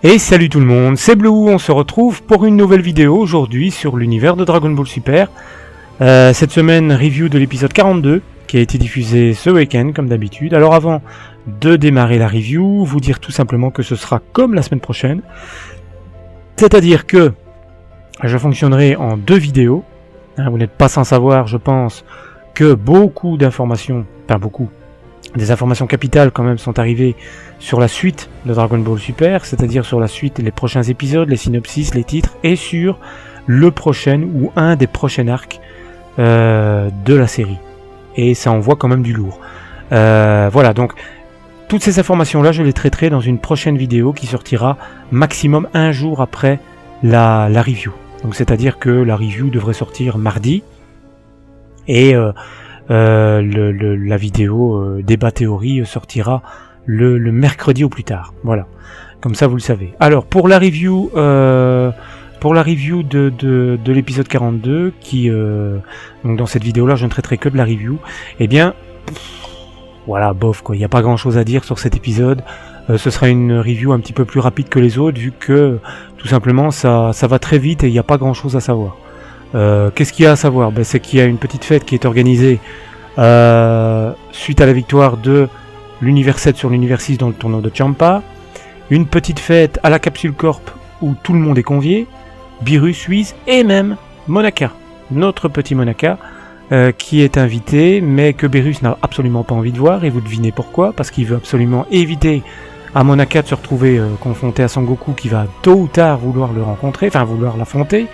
Et salut tout le monde, c'est Blue, on se retrouve pour une nouvelle vidéo aujourd'hui sur l'univers de Dragon Ball Super. Cette semaine, review de l'épisode 42 qui a été diffusé ce week-end comme d'habitude. Alors avant de démarrer la review, vous dire tout simplement que ce sera comme la semaine prochaine. C'est-à-dire que je fonctionnerai en 2 vidéos. Vous n'êtes pas sans savoir, je pense, que beaucoup d'informations, des informations capitales quand même sont arrivées sur la suite de Dragon Ball Super, c'est-à-dire sur la suite, les prochains épisodes, les synopsis, les titres, et sur le prochain ou un des prochains arcs de la série. Et ça envoie quand même du lourd. Voilà, donc toutes ces informations-là, je les traiterai dans une prochaine vidéo qui sortira maximum un jour après la review. Donc c'est-à-dire que la review devrait sortir mardi, et la vidéo débat théorie sortira le mercredi au plus tard. Voilà, comme ça vous le savez. Alors pour la review de l'épisode 42, qui donc dans cette vidéo là je ne traiterai que de la review. Eh bien voilà, bof quoi, il n'y a pas grand chose à dire sur cet épisode. Ce sera une review un petit peu plus rapide que les autres, vu que tout simplement ça va très vite et il n'y a pas grand chose à savoir. Qu'est-ce qu'il y a à savoir? C'est qu'il y a une petite fête qui est organisée suite à la victoire de l'univers 7 sur l'univers 6 dans le tournoi de Champa. Une petite fête à la Capsule Corp où tout le monde est convié. Beerus, Whis et même Monaka, notre petit Monaka, qui est invité, mais que Beerus n'a absolument pas envie de voir, et vous devinez pourquoi, parce qu'il veut absolument éviter à Monaka de se retrouver confronté à Son Goku, qui va tôt ou tard vouloir le rencontrer, enfin vouloir l'affronter.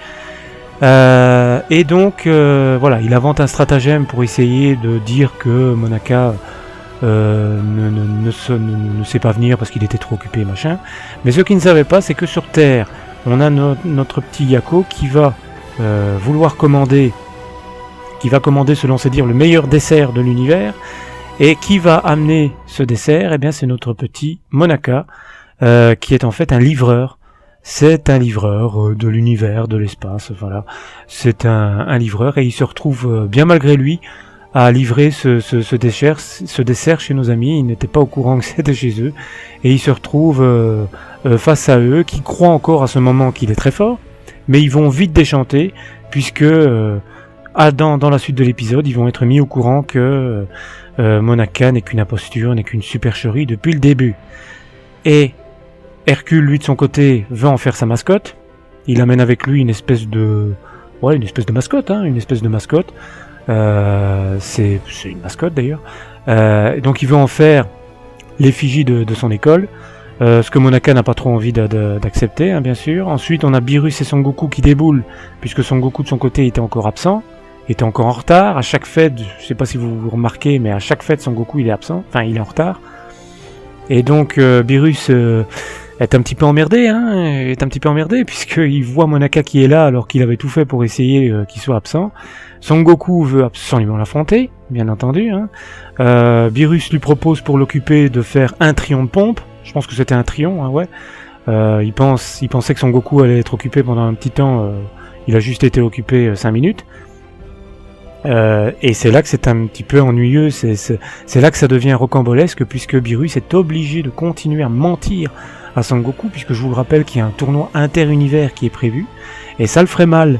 Et donc voilà, il invente un stratagème pour essayer de dire que Monaka ne sait pas venir parce qu'il était trop occupé, machin. Mais ce qu'il ne savait pas, c'est que sur Terre, on a notre petit Yako qui va vouloir commander, selon ses dires, le meilleur dessert de l'univers. Et qui va amener ce dessert? Eh bien c'est notre petit Monaka, qui est en fait un livreur. C'est un livreur de l'univers, de l'espace, voilà. C'est un livreur, et il se retrouve bien malgré lui à livrer ce dessert chez nos amis. Il n'était pas au courant que c'était chez eux, et il se retrouve face à eux, qui croient encore à ce moment qu'il est très fort, mais ils vont vite déchanter, puisque dans la suite de l'épisode, ils vont être mis au courant que Monaka n'est qu'une imposture, n'est qu'une supercherie depuis le début. Et Hercule, lui, de son côté, veut en faire sa mascotte. Il amène avec lui une espèce de mascotte, c'est une mascotte d'ailleurs. Donc il veut en faire l'effigie de son école, ce que Monaka n'a pas trop envie d'accepter, hein, bien sûr. Ensuite, on a Beerus et Son Goku qui déboulent, puisque Son Goku de son côté était encore absent, était encore en retard. À chaque fête, je sais pas si vous remarquez, mais à chaque fête, Son Goku il est absent, enfin il est en retard. Et donc Beerus est un petit peu emmerdé, puisqu'il voit Monaka qui est là alors qu'il avait tout fait pour essayer qu'il soit absent. Son Goku veut absolument l'affronter, bien entendu. Beerus lui propose pour l'occuper de faire un trion de pompe. Je pense que c'était un trion, ouais. Il pensait que Son Goku allait être occupé pendant un petit temps. Il a juste été occupé 5 minutes. Et c'est là que c'est un petit peu ennuyeux, c'est là que ça devient rocambolesque, puisque Beerus est obligé de continuer à mentir à Son Goku, puisque je vous le rappelle qu'il y a un tournoi inter-univers qui est prévu, et ça le ferait mal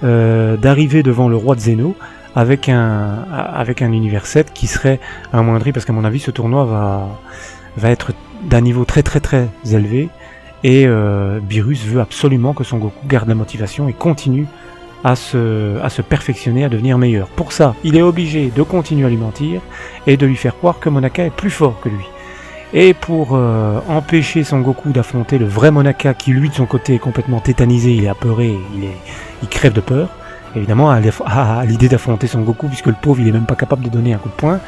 d'arriver devant le roi de Zeno avec un univers 7 qui serait amoindri, parce qu'à mon avis ce tournoi va être d'un niveau très très très élevé, et Beerus veut absolument que Son Goku garde la motivation et continue à se perfectionner, à devenir meilleur. Pour ça, il est obligé de continuer à lui mentir et de lui faire croire que Monaka est plus fort que lui. Et pour empêcher Son Goku d'affronter le vrai Monaka, qui lui de son côté est complètement tétanisé, il est apeuré, il crève de peur, évidemment à l'idée d'affronter Son Goku, puisque le pauvre il est même pas capable de donner un coup de poing,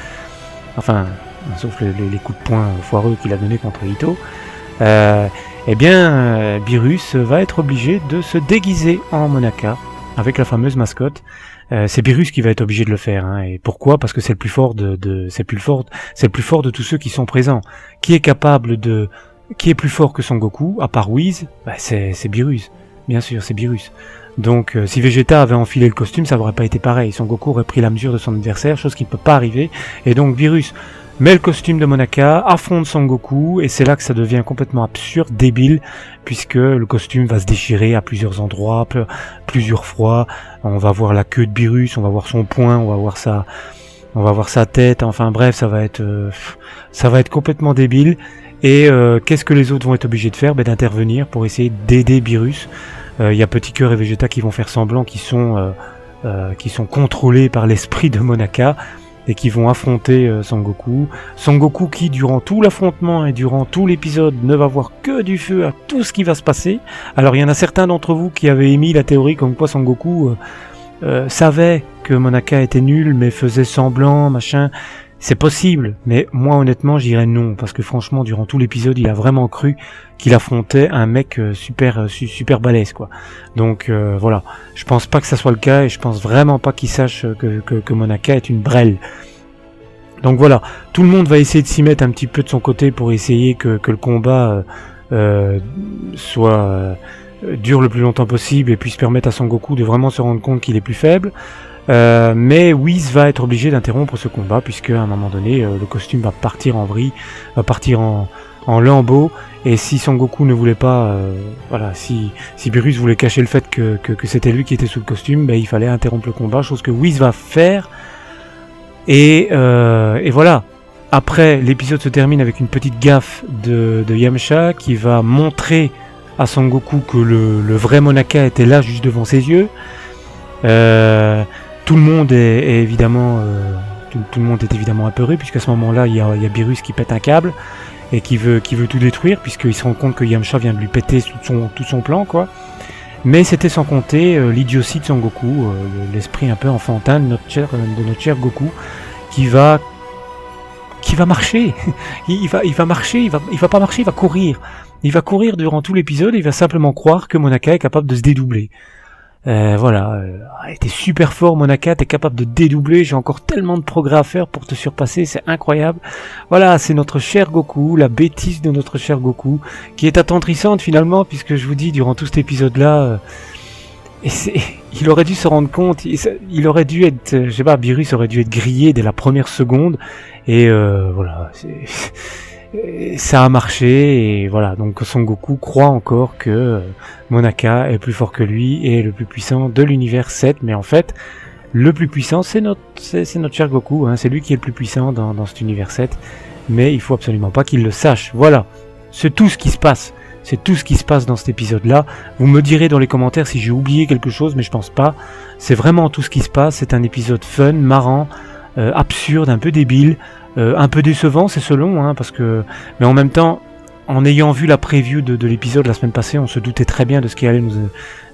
enfin sauf les coups de poing foireux qu'il a donné contre Ito. Eh bien Beerus va être obligé de se déguiser en Monaka avec la fameuse mascotte. C'est Beerus qui va être obligé de le faire, hein. Et pourquoi? Parce que c'est le plus fort c'est le plus fort de tous ceux qui sont présents. Qui est plus fort que Son Goku, à part Whis? C'est Beerus. Bien sûr, c'est Beerus. Donc si Vegeta avait enfilé le costume, ça n'aurait pas été pareil. Son Goku aurait pris la mesure de son adversaire, chose qui ne peut pas arriver. Et donc Beerus met le costume de Monaka, affronte Sangoku, et c'est là que ça devient complètement absurde, débile, puisque le costume va se déchirer à plusieurs endroits, plusieurs fois. On va voir la queue de Beerus, on va voir son poing, on va voir sa tête, enfin bref, ça va être complètement débile. Et qu'est-ce que les autres vont être obligés de faire? D'intervenir pour essayer d'aider Beerus. Il y a Petit Cœur et Vegeta qui vont faire semblant qu'ils sont contrôlés par l'esprit de Monaka, et qui vont affronter Sangoku. Sangoku qui, durant tout l'affrontement et durant tout l'épisode, ne va voir que du feu à tout ce qui va se passer. Alors il y en a certains d'entre vous qui avaient émis la théorie comme quoi Sangoku savait que Monaka était nul, mais faisait semblant, machin. C'est possible, mais moi honnêtement je dirais non, parce que franchement durant tout l'épisode il a vraiment cru qu'il affrontait un mec super balèze quoi. Donc voilà, je pense pas que ça soit le cas, et je pense vraiment pas qu'il sache que Monaka est une brêle. Donc voilà, tout le monde va essayer de s'y mettre un petit peu de son côté pour essayer que le combat dure le plus longtemps possible et puisse permettre à Sangoku de vraiment se rendre compte qu'il est plus faible. Mais Whis va être obligé d'interrompre ce combat, puisque à un moment donné le costume va partir en vrille, va partir en lambeaux, et si Sangoku ne voulait pas, si Beerus voulait cacher le fait que c'était lui qui était sous le costume, il fallait interrompre le combat, chose que Whis va faire, et voilà. Après, l'épisode se termine avec une petite gaffe de Yamcha qui va montrer à Sangoku que le vrai Monaka était là juste devant ses yeux. Tout le monde est évidemment tout le monde est évidemment apeuré, puisqu'à ce moment-là il y a Beerus qui pète un câble et qui veut tout détruire, puisqu'il se rend compte que Yamcha vient de lui péter tout son plan quoi. Mais c'était sans compter l'idiotie de Sangoku, l'esprit un peu enfantin de notre cher Goku, qui va marcher. il va marcher, il va pas marcher, il va courir. Il va courir durant tout l'épisode, et il va simplement croire que Monaka est capable de se dédoubler. T'es super fort Monaka, t'es capable de dédoubler, j'ai encore tellement de progrès à faire pour te surpasser, c'est incroyable. Voilà, c'est notre cher Goku, la bêtise de notre cher Goku, qui est attendrissante finalement, puisque je vous dis, durant tout cet épisode-là, il aurait dû se rendre compte, il aurait dû être, Beerus aurait dû être grillé dès la première seconde, et voilà, ça a marché, et voilà, donc Son Goku croit encore que Monaka est plus fort que lui et le plus puissant de l'univers 7, mais en fait le plus puissant c'est notre cher Goku, hein, c'est lui qui est le plus puissant dans cet univers 7, mais il faut absolument pas qu'il le sache. Voilà, c'est tout ce qui se passe, dans cet épisode là. Vous me direz dans les commentaires si j'ai oublié quelque chose, mais je pense pas, c'est vraiment tout ce qui se passe. C'est un épisode fun, marrant, absurde, un peu débile, un peu décevant, c'est selon, hein, mais en même temps, en ayant vu la preview de l'épisode la semaine passée, on se doutait très bien de ce qui allait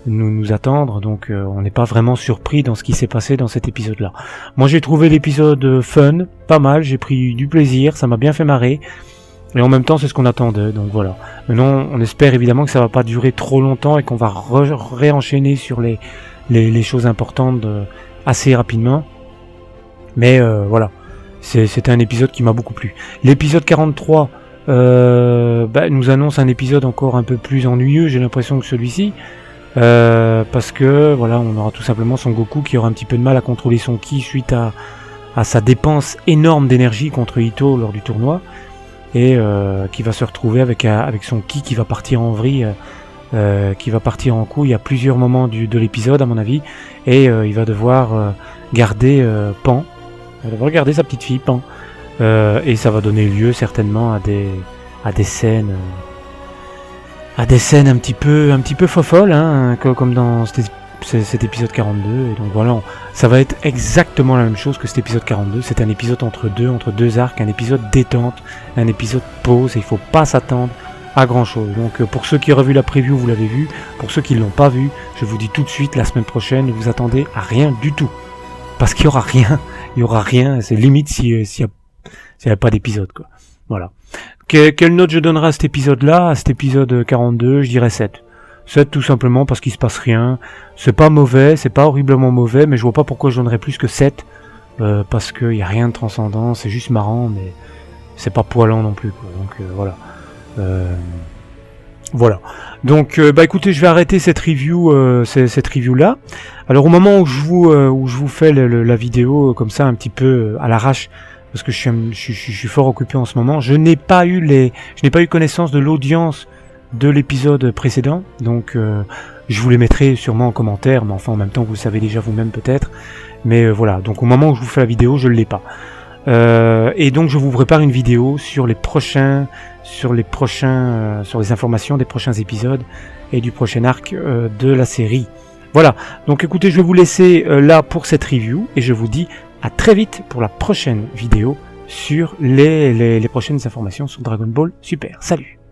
nous attendre, donc on n'est pas vraiment surpris dans ce qui s'est passé dans cet épisode-là. Moi j'ai trouvé l'épisode fun, pas mal, j'ai pris du plaisir, ça m'a bien fait marrer, et en même temps c'est ce qu'on attendait, donc voilà. Maintenant on espère évidemment que ça va pas durer trop longtemps et qu'on va réenchaîner sur les choses importantes assez rapidement, mais voilà. C'était un épisode qui m'a beaucoup plu. L'épisode 43 nous annonce un épisode encore un peu plus ennuyeux, j'ai l'impression, que celui-ci, parce que voilà, on aura tout simplement Son Goku qui aura un petit peu de mal à contrôler son ki suite à sa dépense énorme d'énergie contre Itto lors du tournoi, et qui va se retrouver avec son ki qui va partir en vrille, qui va partir en couille à plusieurs moments de l'épisode à mon avis, et il va devoir garder Pan. Elle va regarder sa petite fille Pan, et ça va donner lieu certainement à des scènes un petit peu fofolles, hein, comme dans cet épisode 42. Et donc voilà, ça va être exactement la même chose que cet épisode 42. C'est un épisode entre deux arcs, un épisode détente, un épisode pause, et il faut pas s'attendre à grand chose. Donc pour ceux qui ont revu la preview, vous l'avez vu. Pour ceux qui l'ont pas vu, je vous dis tout de suite, la semaine prochaine, ne vous attendez à rien du tout, parce qu'il y aura rien, c'est limite s'il y a pas d'épisode, quoi. Voilà. Quelle note je donnerai à cet épisode-là, à cet épisode 42? Je dirais 7. 7 tout simplement parce qu'il se passe rien. C'est pas mauvais, c'est pas horriblement mauvais, mais je vois pas pourquoi je donnerais plus que 7, parce qu'il y a rien de transcendant, c'est juste marrant, mais c'est pas poilant non plus, quoi. Donc voilà. Voilà. Donc écoutez, je vais arrêter cette review là. Alors au moment où je vous fais la vidéo comme ça un petit peu à l'arrache, parce que je suis fort occupé en ce moment. Je n'ai pas eu connaissance de l'audience de l'épisode précédent, donc je vous les mettrai sûrement en commentaire, mais enfin en même temps vous le savez déjà vous-même peut-être. Mais voilà, donc au moment où je vous fais la vidéo, je ne l'ai pas. Et donc je vous prépare une vidéo sur les informations des prochains épisodes et du prochain arc de la série. Voilà, donc écoutez, je vais vous laisser là pour cette review et je vous dis à très vite pour la prochaine vidéo sur les prochaines informations sur Dragon Ball Super. Salut!